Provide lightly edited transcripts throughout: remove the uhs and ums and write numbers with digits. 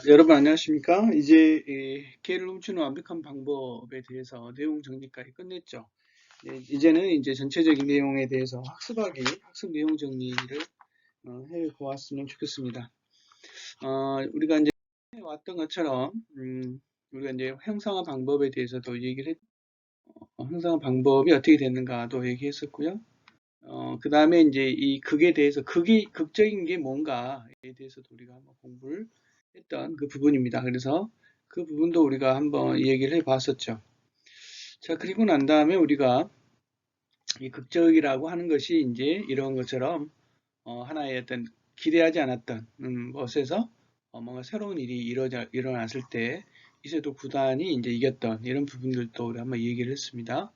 여러분 안녕하십니까? 이제 개를 훔치는 완벽한 방법에 대해서 내용 정리까지 끝냈죠. 네, 이제는 이제 전체적인 내용에 대해서 학습 내용 정리를 해 보았으면 좋겠습니다. 우리가 이제 해왔던 것처럼 우리가 이제 형상화 방법에 대해서도 형상화 방법이 어떻게 되는가도 얘기했었고요. 그 다음에 이제 이 극에 대해서 극적인 게 뭔가에 대해서도 우리가 한번 공부를 했던 그 부분입니다. 그래서 그 부분도 우리가 한번 얘기를 해 봤었죠. 자, 그리고 난 다음에 우리가 이 극적이라고 하는 것이 이제 이런 것처럼 하나의 어떤 기대하지 않았던 것에서 뭔가 새로운 일이 일어났을 때 이세도 구단이 이제 이겼던 이런 부분들도 우리 한번 얘기를 했습니다.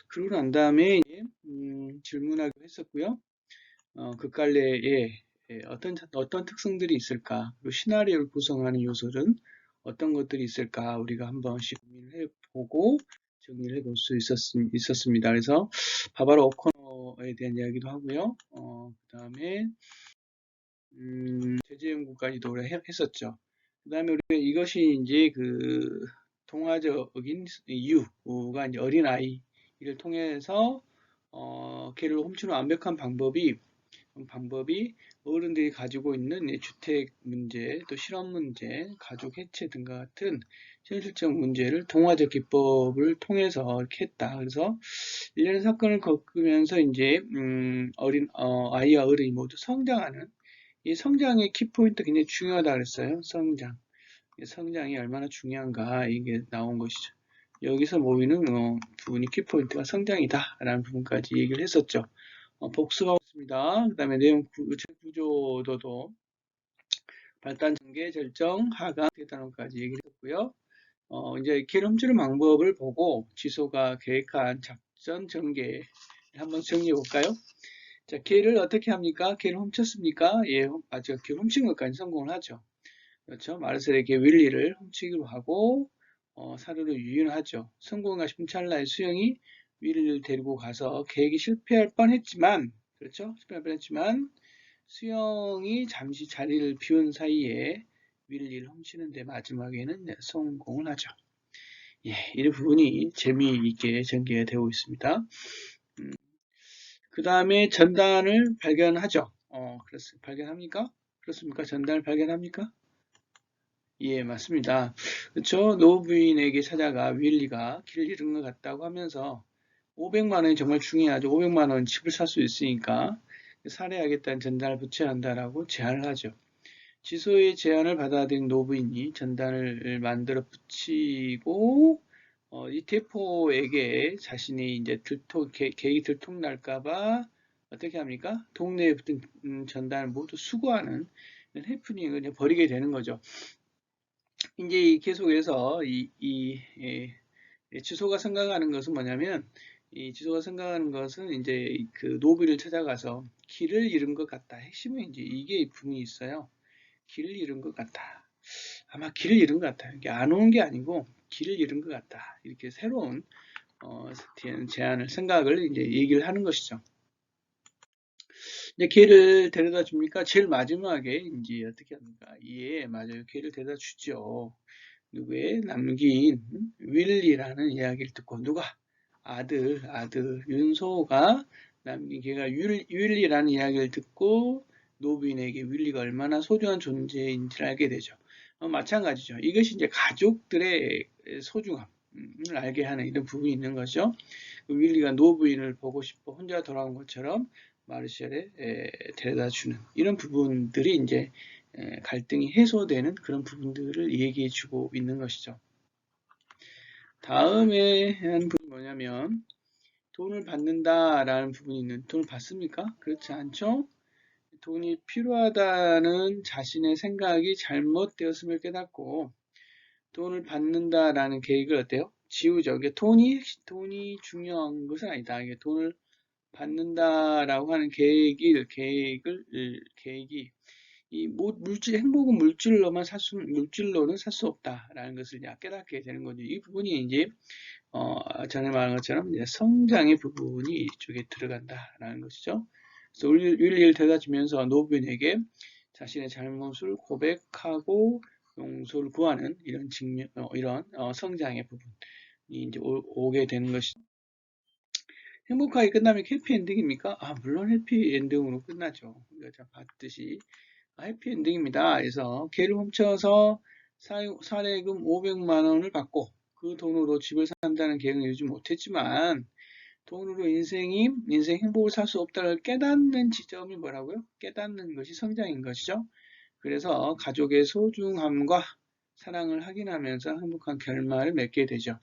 그리고 난 다음에 이제, 질문하기도 했었고요. 극갈래에 어떤 특성들이 있을까? 그리고 시나리오를 구성하는 요소는 어떤 것들이 있을까? 우리가 한 번씩 고민을 해보고 정리를 해볼 수 있었습니다. 그래서 바바로 오코노에 대한 이야기도 하고요. 그 다음에 제재 연구까지도 우리가 했었죠. 그 다음에 우리가 이것이 이제 그 동화적인 이유가 이제 어린아이를 통해서 걔를 훔치는 완벽한 방법이 어른들이 가지고 있는 주택 문제, 또 실업 문제, 가족 해체 등과 같은 현실적 문제를 동화적 기법을 통해서 이렇게 했다. 그래서 일련의 사건을 겪으면서 이제 아이와 어른이 모두 성장하는 이 성장의 키포인트 굉장히 중요하다 그랬어요. 성장이 얼마나 중요한가 이게 나온 것이죠. 여기서 모이는 부분이 키포인트가 성장이다라는 부분까지 얘기를 했었죠. 복수가 있습니다. 그 다음에 내용 구조도도 발단, 전개, 절정, 하강, 대단원까지 얘기했고요. 이제 길 훔치는 방법을 보고 지소가 계획한 작전 전개 한번 정리해 볼까요? 자, 길을 어떻게 합니까? 길을 훔쳤습니까? 예, 아주 길 훔친 것까지 성공을 하죠. 그렇죠? 마르셀에게 윌리를 훔치기로 하고 사료를 유인하죠. 성공인가 싶은 찰나에 수영이 윌리를 데리고 가서 계획이 실패할 뻔했지만 그렇죠? 실패할 뻔했지만 수영이 잠시 자리를 비운 사이에 윌리를 훔치는데 마지막에는 성공을 하죠. 예, 이 부분이 재미있게 전개가 되고 있습니다. 그 다음에 전단을 발견하죠. 발견합니까? 그렇습니까? 전단을 발견합니까? 예, 맞습니다. 그렇죠. 노부인에게 찾아가 윌리가 길을 잃은 것 같다고 하면서 500만 원이 정말 중요하죠. 500만 원 집을 살 수 있으니까 살해하겠다는 전단을 붙여야 한다라고 제안을 하죠. 지소의 제안을 받아들인 노부인이 전단을 만들어 붙이고 이 대포에게 자신이 이제 계획이 들통날까봐 어떻게 합니까? 동네에 붙은 전단을 모두 수거하는 해프닝을 벌이게 되는 거죠. 이제 계속해서 지소가 생각하는 것은 뭐냐면 이 지소가 생각하는 것은 이제 그 노비를 찾아가서 길을 잃은 것 같다. 핵심은 이제 이게 분이 있어요. 길을 잃은 것 같다. 아마 길을 잃은 것 같다. 이게 안 온 게 아니고 길을 잃은 것 같다. 이렇게 새로운 생각을 이제 얘기를 하는 것이죠. 이제 걔를 데려다 줍니까? 제일 마지막에 이제 어떻게 합니까? 예, 맞아요. 걔를 데려다 주죠. 누구의 남긴 윌리라는 이야기를 듣고 누가 아들 윤소가 남긴 걔가 윌리라는 이야기를 듣고 노빈에게 윌리가 얼마나 소중한 존재인지를 알게 되죠. 마찬가지죠. 이것이 이제 가족들의 소중함을 알게 하는 이런 부분이 있는 거죠. 윌리가 노부인을 보고 싶어 혼자 돌아온 것처럼 마르셜에 데려다 주는 이런 부분들이 이제 갈등이 해소되는 그런 부분들을 얘기해 주고 있는 것이죠. 다음에 한 부분이 뭐냐면 돈을 받는다라는 부분이 있는 돈을 받습니까? 그렇지 않죠? 돈이 필요하다는 자신의 생각이 잘못되었음을 깨닫고 돈을 받는다라는 계획을 어때요? 지우죠. 이게 돈이 중요한 것은 아니다. 이게 돈을 받는다라고 하는 계획이 행복은 물질로는 살 수 없다라는 것을 이제 깨닫게 되는 거죠. 이 부분이 이제, 전에 말한 것처럼 이제 성장의 부분이 이쪽에 들어간다라는 것이죠. 그래서 윌리를 데려다 주면서 노빈에게 자신의 잘못을 고백하고 용서를 구하는 이런 성장의 부분이 이제 오게 되는 것이. 행복하게 끝나면 해피엔딩입니까? 물론 해피엔딩으로 끝나죠. 우리가 봤듯이 해피엔딩입니다. 그래서 걔를 훔쳐서 사례금 500만 원을 받고 그 돈으로 집을 산다는 계획은 이루지 못했지만 돈으로 인생 행복을 살 수 없다를 깨닫는 지점이 뭐라고요? 깨닫는 것이 성장인 것이죠. 그래서 가족의 소중함과 사랑을 확인하면서 행복한 결말을 맺게 되죠.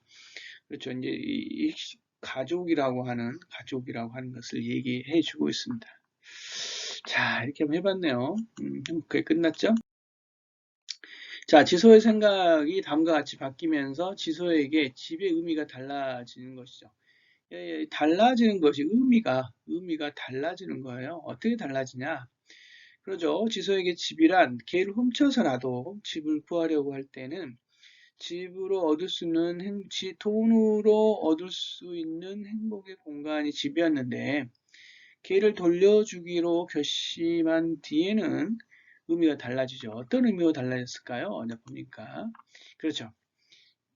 그렇죠. 이제 이 가족이라고 하는 것을 얘기해 주고 있습니다. 자, 이렇게 한번 해봤네요. 행복하게 끝났죠? 자, 지소의 생각이 다음과 같이 바뀌면서 지소에게 집의 의미가 달라지는 것이죠. 달라지는 것이 의미가 달라지는 거예요. 어떻게 달라지냐? 그러죠. 지소에게 집이란 걔를 훔쳐서라도 집을 구하려고 할 때는 집으로 얻을 수 있는 돈으로 얻을 수 있는 행복의 공간이 집이었는데 걔를 돌려주기로 결심한 뒤에는 의미가 달라지죠. 어떤 의미로 달라졌을까요? 보니까 그렇죠.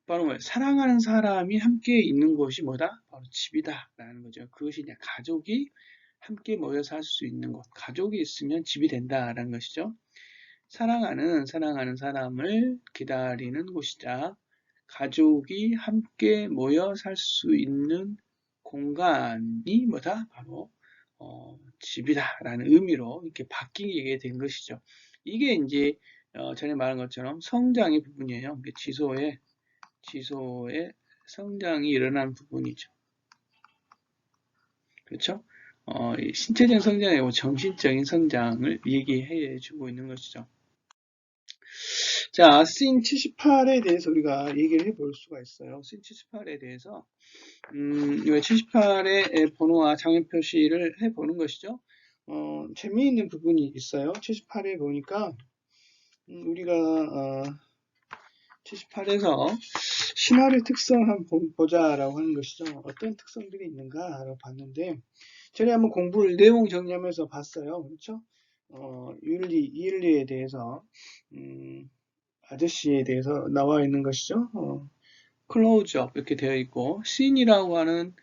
바로 뭐예요? 사랑하는 사람이 함께 있는 곳이 뭐다? 바로 집이다라는 거죠. 그것이 이제 가족이 함께 모여 살 수 있는 곳. 가족이 있으면 집이 된다라는 것이죠. 사랑하는 사람을 기다리는 곳이자 가족이 함께 모여 살 수 있는 공간이 뭐다? 바로 집이다라는 의미로 이렇게 바뀌게 된 것이죠. 이게 이제 전에 말한 것처럼 성장의 부분이에요. 지소의 성장이 일어난 부분이죠. 그렇죠? 신체적인 성장이 아니고 정신적인 성장을 얘기해 주고 있는 것이죠. 자, 씬 78에 대해서 우리가 얘기를 해볼 수가 있어요. 씬 78에 대해서 78의 번호와 장면 표시를 해보는 것이죠. 재미있는 부분이 있어요. 78에 보니까 우리가 78에서 신화의 특성 한번 보자라고 하는 것이죠. 어떤 특성들이 있는가라고 봤는데 전에 한번 공부를 내용 정리하면서 봤어요. 그렇죠? 이율리에 대해서 아저씨에 대해서 나와 있는 것이죠. 클로즈업 이렇게 되어 있고 씬이라고 하는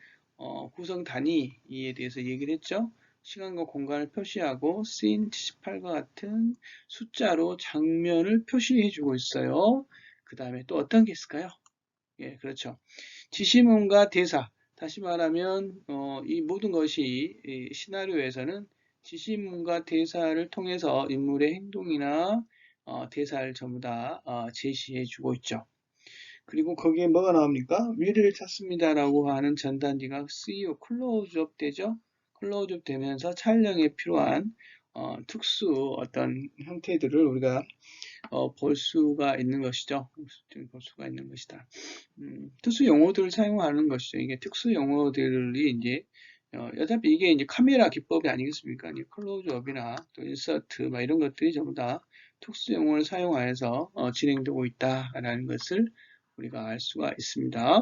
구성 단위에 대해서 얘기를 했죠. 시간과 공간을 표시하고 씬 78과 같은 숫자로 장면을 표시해 주고 있어요. 그 다음에 또 어떤 게 있을까요? 예, 그렇죠. 지시문과 대사. 다시 말하면 이 모든 것이 이 시나리오에서는 지시문과 대사를 통해서 인물의 행동이나 대사를 전부 다 제시해 주고 있죠. 그리고 거기에 뭐가 나옵니까? 위를 찾습니다라고 하는 전단지가 CEO 클로즈업 되죠. 클로즈업 되면서 촬영에 필요한 특수 어떤 형태들을 우리가 볼 수가 있는 것이죠. 볼 수가 있는 것이다. 특수 용어들을 사용하는 것이죠. 이게 특수 용어들이 이제 어차피 이게 이제 카메라 기법이 아니겠습니까? 클로즈업이나 또 인서트 막 이런 것들이 전부 다 특수 용어를 사용하여서 진행되고 있다라는 것을 우리가 알 수가 있습니다.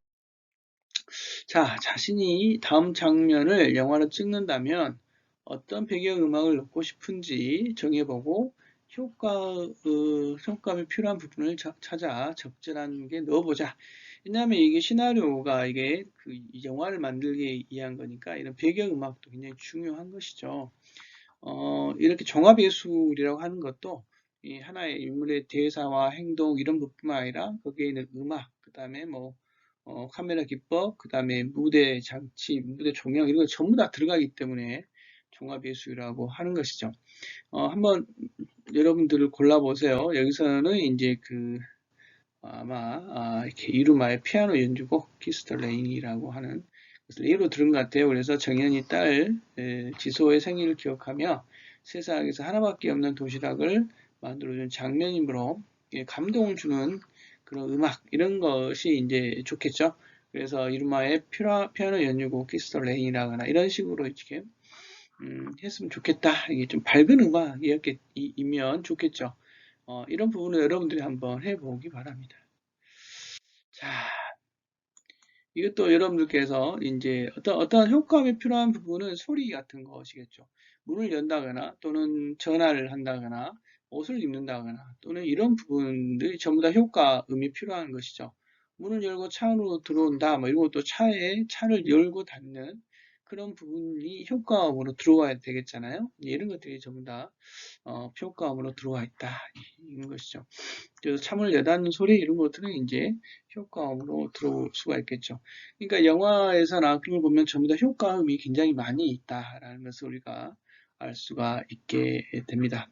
자, 자신이 다음 장면을 영화로 찍는다면 어떤 배경음악을 넣고 싶은지 정해보고 효과음에 필요한 부분을 찾아 적절한 게 넣어보자. 왜냐하면 이게 시나리오가 이게 그 영화를 만들기 위한 거니까 이런 배경음악도 굉장히 중요한 것이죠. 이렇게 종합예술이라고 하는 것도 이 하나의 인물의 대사와 행동 이런 것뿐만 아니라 거기에 있는 음악, 그 다음에 뭐 카메라 기법, 그 다음에 무대 장치, 무대 조명 이런 거 전부 다 들어가기 때문에 종합예술이라고 하는 것이죠. 한번 여러분들을 골라보세요. 여기서는 이제 아마 이렇게 이루마의 피아노 연주곡 키스 더 레인이라고 하는 것을 예로 들은 것 같아요. 그래서 정연이 딸 지소의 생일을 기억하며 세상에서 하나밖에 없는 도시락을 만들어준 장면이므로 감동을 주는 그런 음악 이런 것이 이제 좋겠죠. 그래서 이루마의 피아노 연주곡 키스 더 레인이라거나 이런 식으로 이렇게 했으면 좋겠다. 이게 좀 밝은 음악이면 좋겠죠. 이런 부분을 여러분들이 한번 해보기 바랍니다. 자, 이것도 여러분들께서 이제 어떤 효과음이 필요한 부분은 소리 같은 것이겠죠. 문을 연다거나 또는 전화를 한다거나 옷을 입는다거나 또는 이런 부분들이 전부 다 효과음이 필요한 것이죠. 문을 열고 차 안으로 들어온다, 뭐 이런 것도 차를 열고 닫는 그런 부분이 효과음으로 들어와야 되겠잖아요. 이런 것들이 전부 다 효과음으로 들어와 있다. 이런 것이죠. 그래서 차문을 여닫는 소리 이런 것들은 이제 효과음으로 들어올 수가 있겠죠. 그러니까 영화에서나 그런 걸 보면 전부 다 효과음이 굉장히 많이 있다라는 것을 우리가 알 수가 있게 됩니다.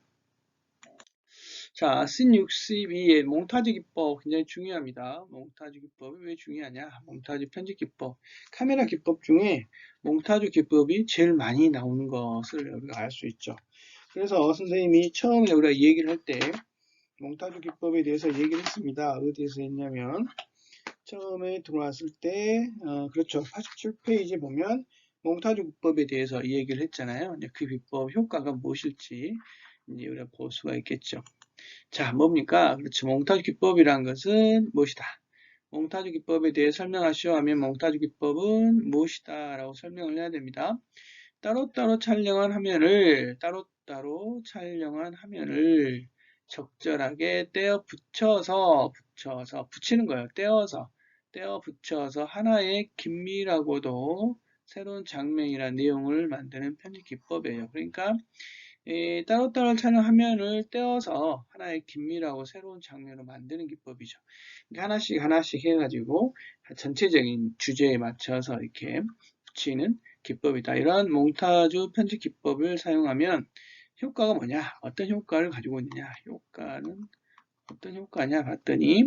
자, 씬 62의 몽타주 기법 굉장히 중요합니다. 몽타주 기법이 왜 중요하냐? 몽타주 편집 기법, 카메라 기법 중에 몽타주 기법이 제일 많이 나오는 것을 우리가 알 수 있죠. 그래서 선생님이 처음에 우리가 이 얘기를 할 때 몽타주 기법에 대해서 얘기를 했습니다. 어디에서 했냐면 처음에 들어왔을 때 그렇죠. 87페이지 보면 몽타주 기법에 대해서 이 얘기를 했잖아요. 이제 그 기법 효과가 무엇일지 이제 우리가 볼 수가 있겠죠. 자, 뭡니까? 그렇죠. 몽타주 기법이란 것은 무엇이다? 몽타주 기법에 대해 설명하시오 하면 몽타주 기법은 무엇이다? 라고 설명을 해야 됩니다. 따로따로 촬영한 화면을 적절하게 붙이는 거예요. 떼어 붙여서 하나의 긴밀하고도 새로운 장면이나 내용을 만드는 편집 기법이에요. 그러니까 따로따로 촬영 화면을 떼어서 하나의 긴밀하고 새로운 장면으로 만드는 기법이죠. 하나씩 하나씩 해가지고 전체적인 주제에 맞춰서 이렇게 붙이는 기법이다. 이러한 몽타주 편집 기법을 사용하면 효과가 뭐냐? 어떤 효과를 가지고 있느냐? 효과는 어떤 효과냐 봤더니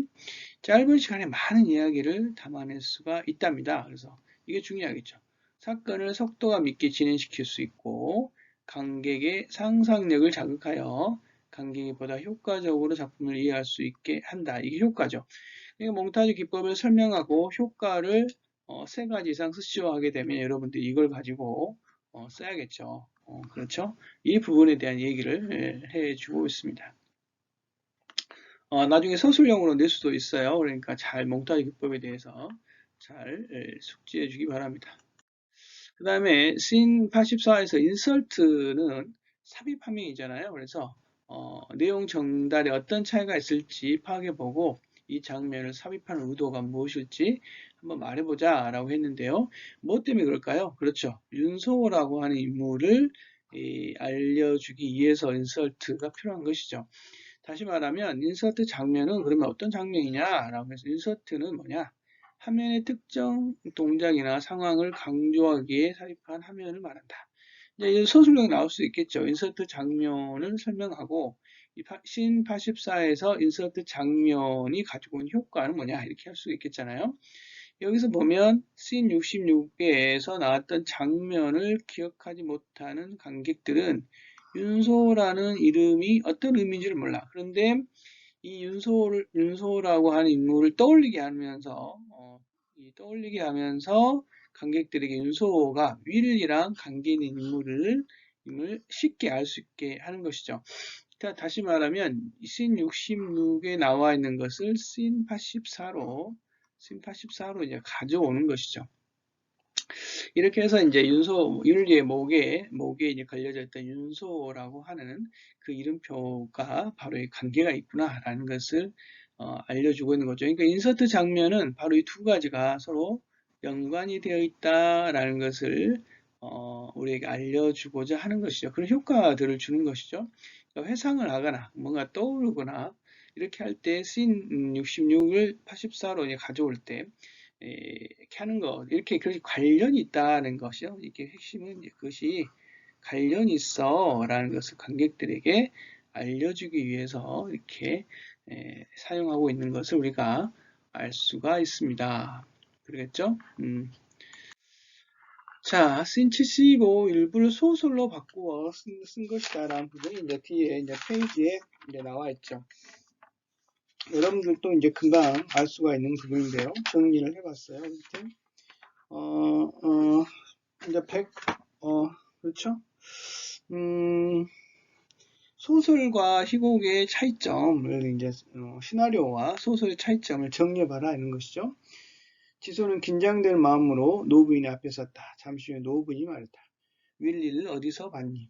짧은 시간에 많은 이야기를 담아낼 수가 있답니다. 그래서 이게 중요하겠죠. 사건을 속도감 있게 진행시킬 수 있고 관객의 상상력을 자극하여 관객이 보다 효과적으로 작품을 이해할 수 있게 한다. 이게 효과죠. 그러니까 몽타주 기법을 설명하고 효과를 세 가지 이상 쓰시오 하게 되면 여러분들이 이걸 가지고 써야겠죠. 그렇죠? 이 부분에 대한 얘기를 해주고 있습니다. 나중에 서술형으로 낼 수도 있어요. 그러니까 잘 몽타주 기법에 대해서 잘 숙지해 주기 바랍니다. 그 다음에 씬 84에서 인설트는 삽입 화면이잖아요. 그래서 내용 전달에 어떤 차이가 있을지 파악해보고 이 장면을 삽입하는 의도가 무엇일지 한번 말해보자 라고 했는데요. 뭐 때문에 그럴까요? 그렇죠. 윤소호라고 하는 인물을 알려주기 위해서 인설트가 필요한 것이죠. 다시 말하면 인서트 장면은 그러면 어떤 장면이냐라고 해서 인서트는 뭐냐? 화면의 특정 동작이나 상황을 강조하기에 삽입한 화면을 말한다. 이제 서술형이 나올 수 있겠죠. 인서트 장면을 설명하고 씬 84에서 인서트 장면이 가지고 있는 효과는 뭐냐 이렇게 할 수 있겠잖아요. 여기서 보면 씬 66에서 나왔던 장면을 기억하지 못하는 관객들은 윤소라는 이름이 어떤 의미인지를 몰라. 그런데 이 윤소라고 하는 인물을 떠올리게 하면서 관객들에게 윤소가 윌이랑 관계 있는 인물을 쉽게 알 수 있게 하는 것이죠. 그러니까 다시 말하면 씬 66에 나와 있는 것을 씬 84로 이제 가져오는 것이죠. 이렇게 해서 이제 윤리의 목에 이제 걸려져 있던 윤소라고 하는 그 이름표가 바로 이 관계가 있구나라는 것을 알려주고 있는 거죠. 그러니까 인서트 장면은 바로 이 두 가지가 서로 연관이 되어 있다라는 것을 우리에게 알려주고자 하는 것이죠. 그런 효과들을 주는 것이죠. 그러니까 회상을 하거나 뭔가 떠오르거나 이렇게 할 때 씬 66을 84로 이제 가져올 때 이렇게 하는 것, 이렇게 그것이 관련이 있다는 것이요. 이게 핵심은 그것이 관련이 있어 라는 것을 관객들에게 알려주기 위해서 이렇게 사용하고 있는 것을 우리가 알 수가 있습니다. 그러겠죠? 자, 씬 75 일부를 소설로 바꾸어 쓴 것이다 라는 부분이 이제 뒤에 이제 페이지에 이제 나와 있죠. 여러분들도 이제 금방 알 수가 있는 부분인데요. 정리를 해봤어요. 이렇게. 이제 그렇죠? 소설과 희곡의 차이점을 이제 시나리오와 소설의 차이점을 정리해봐라 하는 것이죠. 지소는 긴장된 마음으로 노부인의 앞에 섰다. 잠시 후에 노부인이 말했다. 윌리를 어디서 봤니?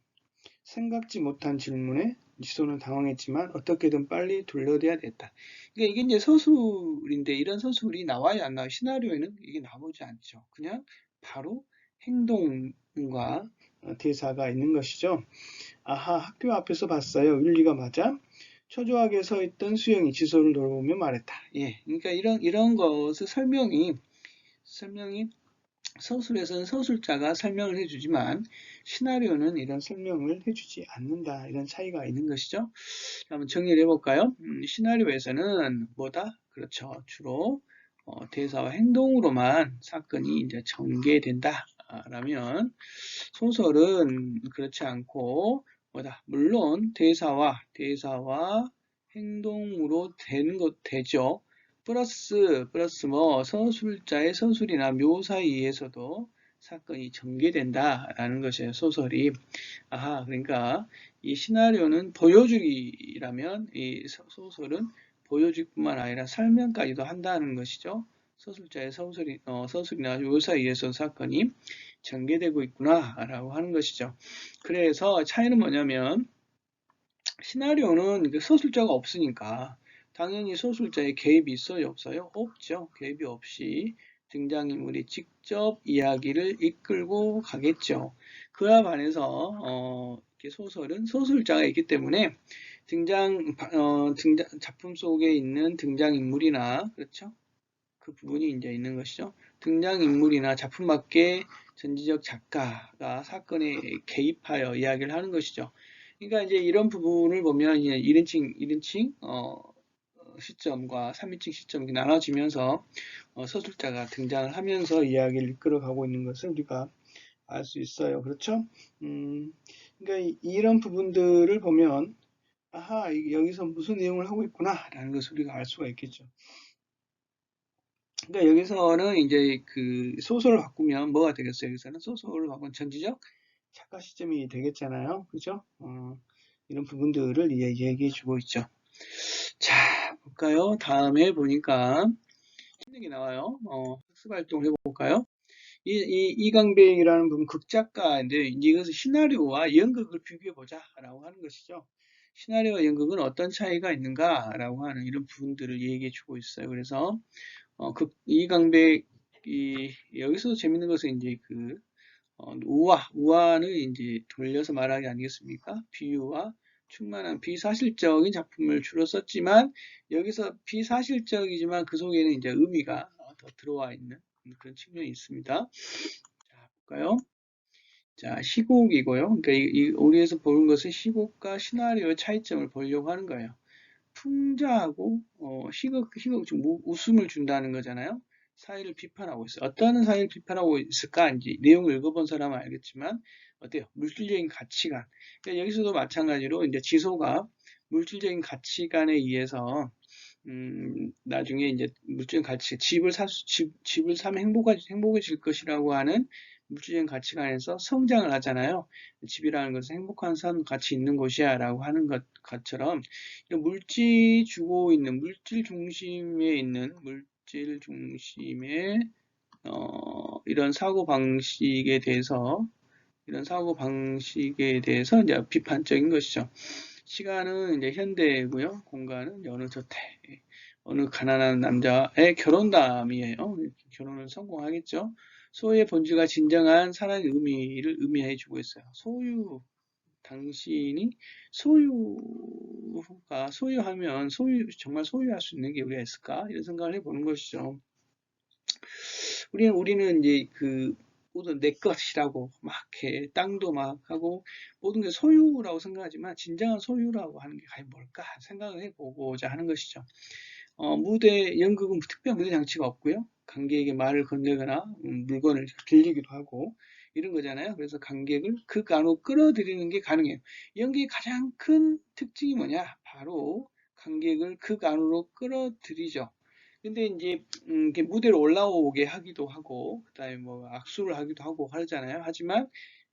생각지 못한 질문에 지소는 당황했지만 어떻게든 빨리 돌려대야 됐다. 그러니까 이게 이제 서술인데 이런 서술이 나와야 안 나와요. 시나리오에는 이게 나오지 않죠. 그냥 바로 행동과 대사가 있는 것이죠. 아하, 학교 앞에서 봤어요. 율리가 맞아? 초조하게 서 있던 수영이 지소를 돌아보며 말했다. 예, 그러니까 이런 것을 설명이 서술에서는 서술자가 설명을 해주지만 시나리오는 이런 설명을 해주지 않는다. 이런 차이가 있는 것이죠. 한번 정리를 해볼까요? 시나리오에서는 뭐다? 그렇죠. 주로 대사와 행동으로만 사건이 이제 전개된다. 라면 소설은 그렇지 않고 뭐다? 물론 대사와 행동으로 되는 것 되죠. 플러스 뭐 서술자의 서술이나 묘사에 의해서도 사건이 전개된다라는 것이에요. 소설이. 아하, 그러니까 이 시나리오는 보여주기라면 이 소설은 보여주기뿐만 아니라 설명까지도 한다는 것이죠. 서술자의 서술이나 묘사에 의해서 사건이 전개되고 있구나라고 하는 것이죠. 그래서 차이는 뭐냐면 시나리오는 서술자가 없으니까 당연히 서술자의 개입이 있어요, 없어요? 없죠. 개입이 없이 등장인물이 직접 이야기를 이끌고 가겠죠. 그와 반해서 소설은 서술자가 있기 때문에 작품 속에 있는 등장인물이나 그렇죠? 그 부분이 이제 있는 것이죠. 등장인물이나 작품 밖의 전지적 작가가 사건에 개입하여 이야기를 하는 것이죠. 그러니까 이제 이런 부분을 보면 이제 1인칭 시점과 3인칭 시점이 나눠지면서 서술자가 등장을 하면서 이야기를 이끌어가고 있는 것을 우리가 알 수 있어요. 그렇죠? 그러니까 이런 부분들을 보면 아하, 여기서 무슨 내용을 하고 있구나 라는 것을 우리가 알 수가 있겠죠. 그러니까 여기서는 이제 그 소설을 바꾸면 뭐가 되겠어요? 여기서는 소설을 바꾸면 전지적 작가 시점이 되겠잖아요. 그죠? 이런 부분들을 얘기해 주고 있죠. 자, 볼까요? 다음에 보니까 힘들게 나와요. 학습 활동을 해볼까요? 이강백이라는 분은 극작가인데 이것은 시나리오와 연극을 비교해보자 라고 하는 것이죠. 시나리오와 연극은 어떤 차이가 있는가 라고 하는 이런 부분들을 얘기해 주고 있어요. 그래서 이강백이 여기서 재밌는 것은 이제 우화는 이제 돌려서 말하기 아니겠습니까? 비유와 충만한 비사실적인 작품을 주로 썼지만 여기서 비사실적이지만 그 속에는 이제 의미가 더 들어와 있는 그런 측면이 있습니다. 자, 볼까요? 자, 시곡이고요. 그러니까 우리에서 보는 것은 시곡과 시나리오의 차이점을 보려고 하는 거예요. 풍자하고 희극 좀 웃음을 준다는 거잖아요. 사회를 비판하고 있어요. 어떤 사회를 비판하고 있을까? 이제 내용을 읽어본 사람은 알겠지만 어때요? 물질적인 가치관. 그러니까 여기서도 마찬가지로 이제 지소가 물질적인 가치관에 의해서 나중에 이제 물질적인 가치, 집을 사면 행복해질 것이라고 하는 물질적인 가치관에서 성장을 하잖아요. 집이라는 것은 행복한 삶 가치 있는 곳이야 라고 하는 것처럼 물질 주고 있는 물질 중심에 이런 사고 방식에 대해서 이제 비판적인 것이죠. 시간은 이제 현대고요. 공간은 어느 저택, 어느 가난한 남자의 결혼담이에요. 결혼을 성공하겠죠. 소유의 본질과 진정한 사랑의 의미를 의미해 주고 있어요. 당신이 소유하면 정말 소유할 수 있는 게 우리가 있을까? 이런 생각을 해보는 것이죠. 우리는 이제 모든 내 것이라고 막 해, 땅도 막 하고 모든 게 소유라고 생각하지만 진정한 소유라고 하는 게 과연 뭘까 생각을 해보고자 하는 것이죠. 연극은 특별한 무대 장치가 없고요. 관객에게 말을 건네거나 물건을 빌리기도 하고 이런 거잖아요. 그래서 관객을 극 안으로 끌어들이는 게 가능해요. 연기의 가장 큰 특징이 뭐냐? 바로 관객을 극 안으로 끌어들이죠. 근데 이제 이렇게 무대로 올라오게 하기도 하고 그다음에 뭐 악수를 하기도 하고 하잖아요. 하지만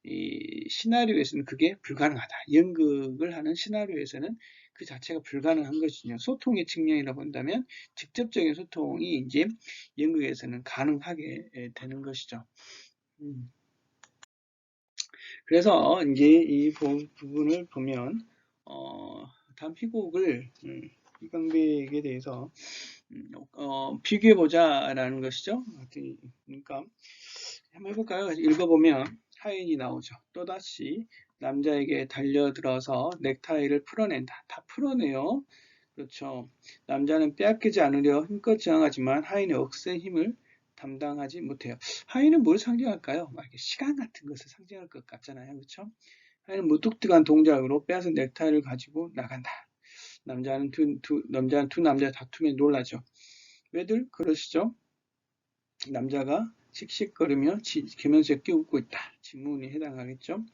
이 시나리오에서는 그게 불가능하다. 연극을 하는 시나리오에서는 그 자체가 불가능한 것이죠. 소통의 측면이라 본다면 직접적인 소통이 이제 연극에서는 가능하게 되는 것이죠. 그래서 이제 이 부분을 보면 다음 희곡을 이광백에 대해서 비교해보자라는 것이죠. 그러니까 한번 해볼까요? 읽어보면 하인이 나오죠. 또다시 남자에게 달려들어서 넥타이를 풀어낸다. 다 풀어내요. 그렇죠. 남자는 빼앗기지 않으려 힘껏 저항하지만 하인의 억센 힘을 담당하지 못해요. 하인은 뭘 상징할까요? 막 이렇게 시간 같은 것을 상징할 것 같잖아요. 그렇죠? 하인은 무뚝뚝한 동작으로 빼앗은 넥타이를 가지고 나간다. 남자는 두 남자 다툼에 놀라죠. 왜들 그러시죠? 남자가 씩씩거리며 개면스럽게 웃고 있다. 질문이 해당하겠죠.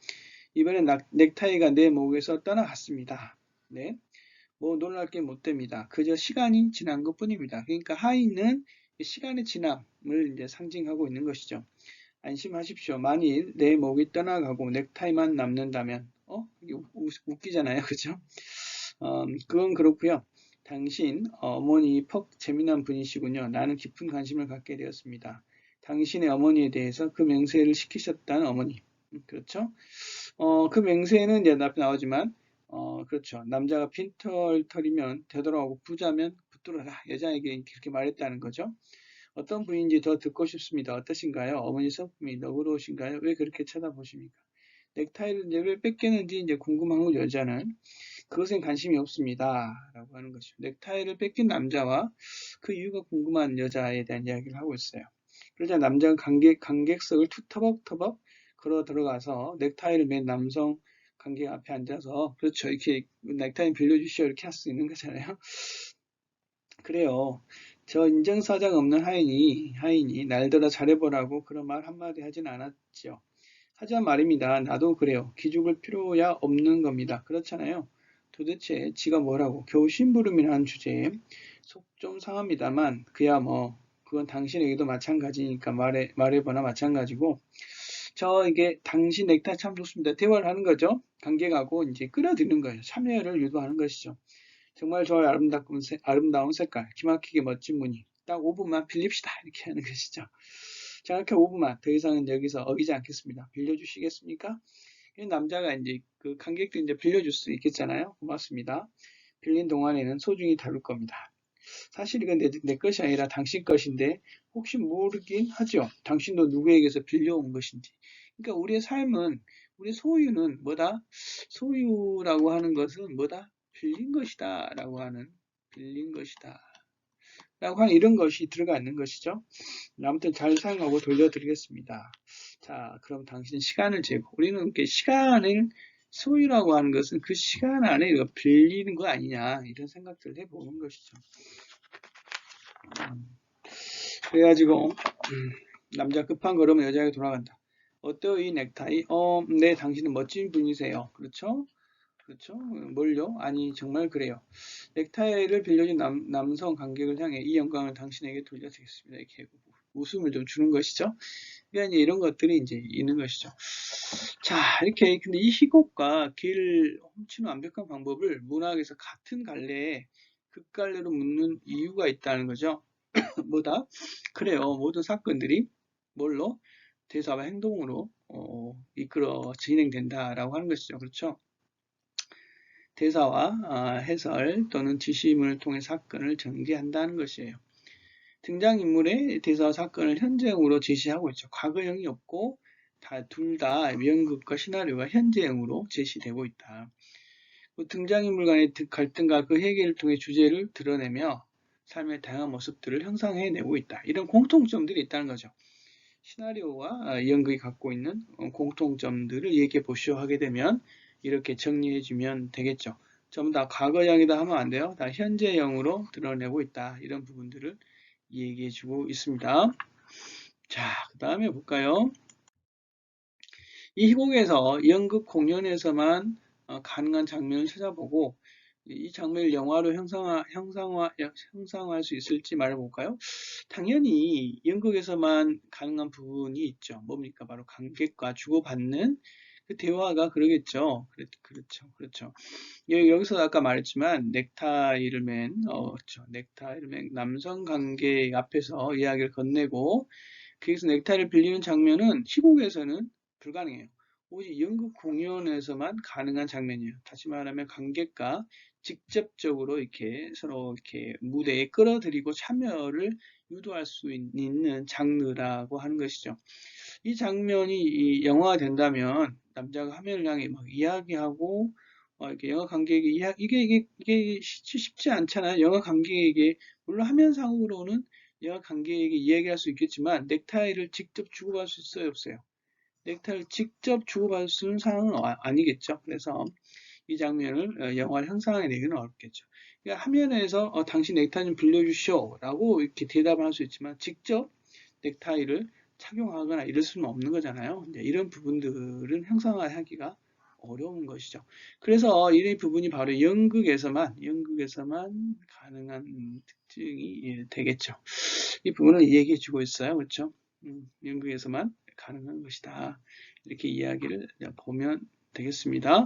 이번엔 넥타이가 내 목에서 떠나갔습니다. 네. 뭐 놀랄 게 못 됩니다. 그저 시간이 지난 것 뿐입니다. 그러니까 하인은 시간의 지남을 이제 상징하고 있는 것이죠. 안심하십시오. 만일 내 목이 떠나가고 넥타이만 남는다면, 웃기잖아요. 그죠? 그건 그렇고요. 당신 어머니 퍽 재미난 분이시군요. 나는 깊은 관심을 갖게 되었습니다. 당신의 어머니에 대해서 그 맹세를 시키셨다는 어머니. 그렇죠? 그 맹세는 이제 앞에 나오지만, 그렇죠. 남자가 빈털털이면 되돌아오고 부자면 붙들어라. 여자에게 그렇게 말했다는 거죠. 어떤 부인인지 더 듣고 싶습니다. 어떠신가요? 어머니 성품이 너그러우신가요? 왜 그렇게 쳐다보십니까? 넥타이를 이제 왜 뺏겼는지 이제 궁금한 거 여자는. 그것엔 관심이 없습니다. 라고 하는 것이죠. 넥타이를 뺏긴 남자와 그 이유가 궁금한 여자에 대한 이야기를 하고 있어요. 그러자 남자가 관객석을 터벅터벅 걸어 들어가서 넥타이를 맨 남성 관객 앞에 앉아서, 그렇죠. 이렇게 넥타이 빌려주시오. 이렇게 할 수 있는 거잖아요. 그래요. 저 인정사정 없는 하인이 날더러 잘해보라고 그런 말 한마디 하진 않았지요. 하지만 말입니다. 나도 그래요. 기죽을 필요야 없는 겁니다. 그렇잖아요. 도대체 지가 뭐라고 겨우 심부름이라는 주제에 속 좀 상합니다만 그야 뭐 그건 당신에게도 마찬가지니까 말해보나 마찬가지고 이게 당신 넥타이 참 좋습니다. 대화를 하는 거죠. 관객하고 이제 끌어들이는 거예요. 참여를 유도하는 것이죠. 정말 좋아요. 아름다운 색깔. 기막히게 멋진 무늬. 딱 5분만 빌립시다. 이렇게 하는 것이죠. 정확히 5분만. 더 이상은 여기서 어기지 않겠습니다. 빌려주시겠습니까? 남자가 이제 그 관객도 이제 빌려줄 수 있겠잖아요. 고맙습니다. 빌린 동안에는 소중히 다룰 겁니다. 사실 이건 내 것이 아니라 당신 것인데 혹시 모르긴 하죠. 당신도 누구에게서 빌려온 것인지. 그러니까 우리의 삶은 우리의 소유는 뭐다? 소유라고 하는 것은 뭐다? 빌린 것이다 라고 하는 빌린 것이다 라고 하는 이런 것이 들어가 있는 것이죠. 아무튼 잘 사용하고 돌려드리겠습니다. 자, 그럼 당신 시간을 재고 우리는 이렇게 시간을 소유라고 하는 것은 그 시간 안에 빌리는 거 아니냐 이런 생각들을 해보는 것이죠. 그래가지고 남자 급한 걸음은 여자에게 돌아간다. 어때요 이 넥타이? 네 당신은 멋진 분이세요. 그렇죠? 그렇죠? 뭘요? 아니 정말 그래요. 넥타이를 빌려준 남성 관객을 향해 이 영광을 당신에게 돌려드리겠습니다. 이렇게 웃음을 좀 주는 것이죠. 그러니까 이제 이런 것들이 이제 있는 것이죠. 자, 이렇게 근데 이 희곡과 길을 훔치는 완벽한 방법을 문학에서 같은 갈래에 극갈래로 묻는 이유가 있다는 거죠. 뭐다? 그래요. 모든 사건들이 뭘로? 대사와 행동으로 이끌어 진행된다라고 하는 것이죠. 그렇죠? 대사와 해설 또는 지시문을 통해 사건을 전개한다는 것이에요. 등장인물의 대사와 사건을 현재형으로 제시하고 있죠. 과거형이 없고 둘 다 연극과 시나리오가 현재형으로 제시되고 있다. 등장인물 간의 갈등과 그 해결을 통해 주제를 드러내며 삶의 다양한 모습들을 형상해내고 있다. 이런 공통점들이 있다는 거죠. 시나리오와 연극이 갖고 있는 공통점들을 얘기해 보시오 하게 되면 이렇게 정리해주면 되겠죠. 전부 다 과거형이다 하면 안 돼요. 다 현재형으로 드러내고 있다. 이런 부분들을 얘기해주고 있습니다. 자, 그 다음에 볼까요? 이 희곡에서 연극 공연에서만 가능한 장면을 찾아보고 이 장면을 영화로 형상화할 수 있을지 말해볼까요? 당연히 연극에서만 가능한 부분이 있죠. 뭡니까? 바로 관객과 주고받는 그 대화가 그러겠죠. 그렇죠. 여기서 아까 말했지만 넥타이를 맨 남성 관객 앞에서 이야기를 건네고 거기서 넥타이를 빌리는 장면은 희곡에서는 불가능해요. 오직 연극 공연에서만 가능한 장면이에요. 다시 말하면 관객과 직접적으로 이렇게 서로 이렇게 무대에 끌어들이고 참여를 유도할 수 있는 장르라고 하는 것이죠. 이 장면이 이 영화가 된다면 남자가 화면을 향해 막 이야기하고 이렇게 영화 관객이 이게 쉽지 않잖아요. 영화 관객에게 물론 화면상으로는 영화 관객에게 이야기할 수 있겠지만 넥타이를 직접 주고받을 수 있어요, 없어요? 넥타이를 직접 주고받을 수 있는 상황은 아니겠죠. 그래서 이 장면을 영화를 형상화내기는 어렵겠죠. 그러니까 화면에서 당신 넥타이 좀 빌려주시오 라고 이렇게 대답을 할 수 있지만 직접 넥타이를 착용하거나 이럴 수는 없는 거잖아요. 이런 부분들은 형상화하기가 어려운 것이죠. 그래서 이 부분이 바로 연극에서만 가능한 특징이 되겠죠. 이 부분을 얘기해 주고 있어요. 그렇죠? 연극에서만 가능한 것이다. 이렇게 이야기를 보면 되겠습니다.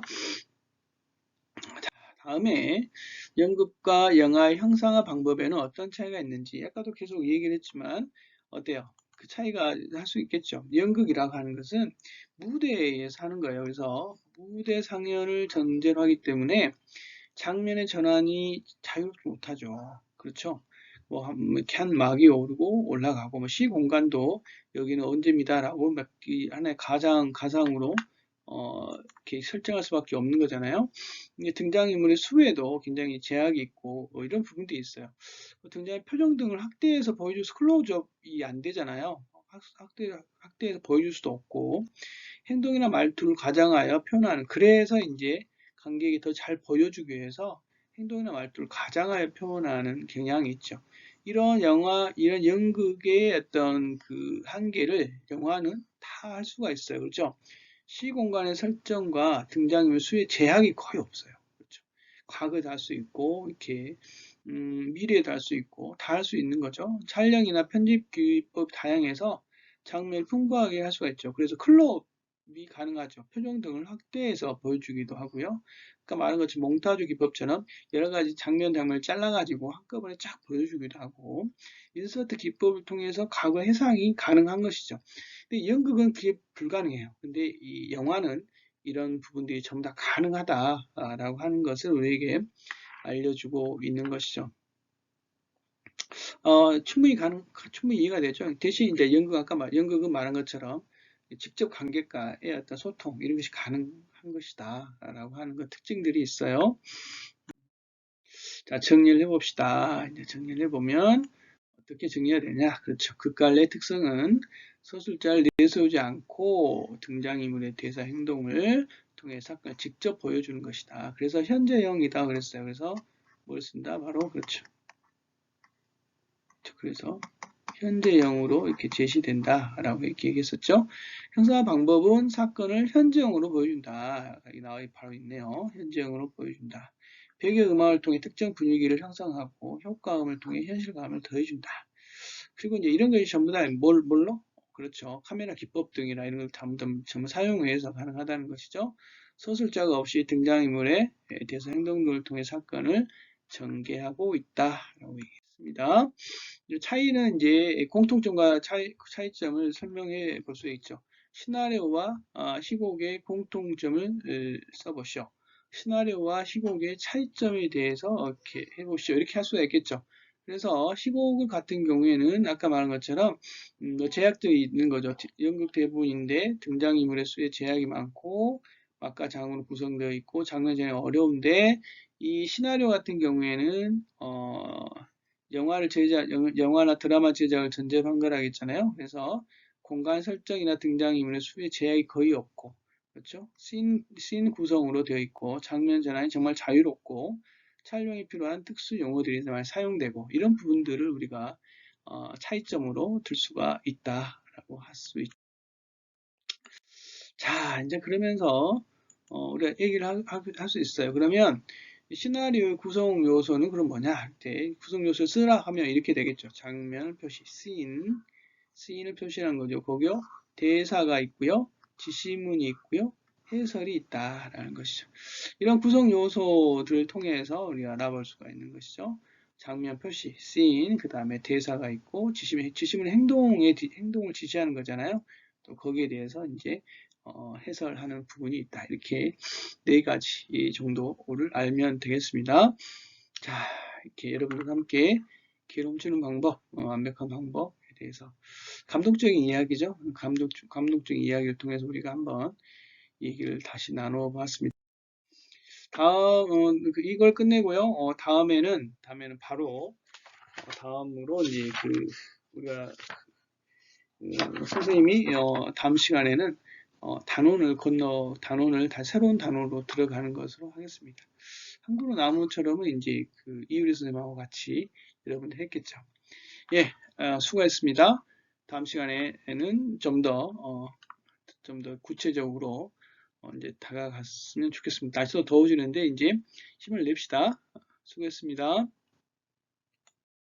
다음에 연극과 영화의 형상화 방법에는 어떤 차이가 있는지 아까도 계속 얘기를 했지만 어때요? 그 차이가 할 수 있겠죠. 연극이라고 하는 것은 무대에서 하는 거예요. 그래서 무대 상연을 전제로 하기 때문에 장면의 전환이 자유롭지 못하죠. 그렇죠? 이렇게 한 막이 오르고 올라가고 시공간도 여기는 언제입니다라고 하나의 가상으로 이렇게 설정할 수밖에 없는 거잖아요. 이게 등장인물의 수에도 굉장히 제약이 있고 이런 부분도 있어요. 등장의 표정 등을 확대해서 보여줘서 클로즈업이 안 되잖아요. 확대해서 보여줄 수도 없고 행동이나 말투를 과장하여 표현하는 그래서 이제 관객이 더 잘 보여주기 위해서 행동이나 말투를 과장하여 표현하는 경향이 있죠. 이런 연극의 어떤 그 한계를 영화는 다 할 수가 있어요. 그렇죠? 시공간의 설정과 등장인물 수의 제약이 거의 없어요. 그렇죠? 과거에도 할 수 있고, 이렇게, 미래에도 할 수 있고, 다 할 수 있는 거죠. 촬영이나 편집 기법 다양해서 장면을 풍부하게 할 수가 있죠. 그래서 클럽이 가능하죠. 표정 등을 확대해서 보여주기도 하고요. 아까 말한 것처럼 몽타주 기법처럼 여러 가지 장면을 잘라가지고 한꺼번에 쫙 보여주기도 하고, 인서트 기법을 통해서 과거 해상이 가능한 것이죠. 근데 연극은 그게 불가능해요. 근데 이 영화는 이런 부분들이 전부 다 가능하다라고 하는 것을 우리에게 알려주고 있는 것이죠. 충분히 이해가 되죠. 대신 이제 연극은 말한 것처럼 직접 관객과의 어떤 소통 이런 것이 가능한 것이다라고 하는 것 특징들이 있어요. 자, 정리를 해봅시다. 이제 정리를 해보면 어떻게 정리해야 되냐? 그렇죠. 극갈래의 특성은 서술자를 내세우지 않고 등장인물의 대사 행동을 통해 사건을 직접 보여주는 것이다. 그래서 현재형이다 그랬어요. 그래서 뭘 쓴다? 바로 그렇죠. 그래서 현재형으로 이렇게 제시된다라고 이렇게 얘기했었죠. 형사 방법은 사건을 현재형으로 보여준다. 이 나와 바로 있네요. 현재형으로 보여준다. 배경음악을 통해 특정 분위기를 형성하고 효과음을 통해 현실감을 더해준다. 그리고 이제 이런 것이 전부 다 뭘로? 그렇죠. 카메라 기법 등이나 이런 걸 전부 사용해서 가능하다는 것이죠. 서술자가 없이 등장인물에 대해서 행동들을 통해 사건을 전개하고 있다라고 얘기했습니다. 차이는 이제 공통점과 차이점을 설명해 볼 수 있죠. 시나리오와 시곡의 공통점을 써보시오. 시나리오와 시곡의 차이점에 대해서 이렇게 해보시오. 이렇게 할 수가 있겠죠. 그래서 시곡 같은 경우에는 아까 말한 것처럼 제약들이 있는 거죠. 연극 대부분인데 등장인물의 수에 제약이 많고 막과 장으로 구성되어 있고 장면 진행이 어려운데 이 시나리오 같은 경우에는 영화나 드라마 제작을 전제로 한 거라고 했잖아요. 그래서 공간 설정이나 등장인물의 수에 제약이 거의 없고, 그렇죠? 씬 구성으로 되어 있고, 장면 전환이 정말 자유롭고, 촬영에 필요한 특수 용어들이 많이 사용되고, 이런 부분들을 우리가 차이점으로 들 수가 있다라고 할 수 있죠. 자, 이제 그러면서 우리가 얘기를 할 수 있어요. 그러면 시나리오의 구성 요소는 그럼 뭐냐? 구성 요소를 쓰라 하면 이렇게 되겠죠. 장면 표시, 씬을 표시하는 거죠. 거기요. 대사가 있고요. 지시문이 있고요. 해설이 있다라는 것이죠. 이런 구성 요소들을 통해서 우리가 알아볼 수가 있는 것이죠. 장면 표시, 그 다음에 대사가 있고 지시문 행동을 지시하는 거잖아요. 또 거기에 대해서 이제 해설하는 부분이 있다. 이렇게 네 가지 정도를 알면 되겠습니다. 자, 이렇게 여러분과 함께 기회를 훔치는 방법, 완벽한 방법에 대해서 감동적인 이야기죠. 감동적인 이야기를 통해서 우리가 한번 얘기를 다시 나눠 봤습니다. 이걸 끝내고요. 다음에는 바로 다음으로 이제 우리가 선생님이 다음 시간에는 단원을 다시 새로운 단원으로 들어가는 것으로 하겠습니다. 한국어 나무처럼은 이제 이유리 선생님하고 같이 여러분들 했겠죠. 예, 수고했습니다. 다음 시간에는 좀 더 구체적으로 이제 다가갔으면 좋겠습니다. 날씨도 더워지는데 이제 힘을 냅시다. 수고했습니다.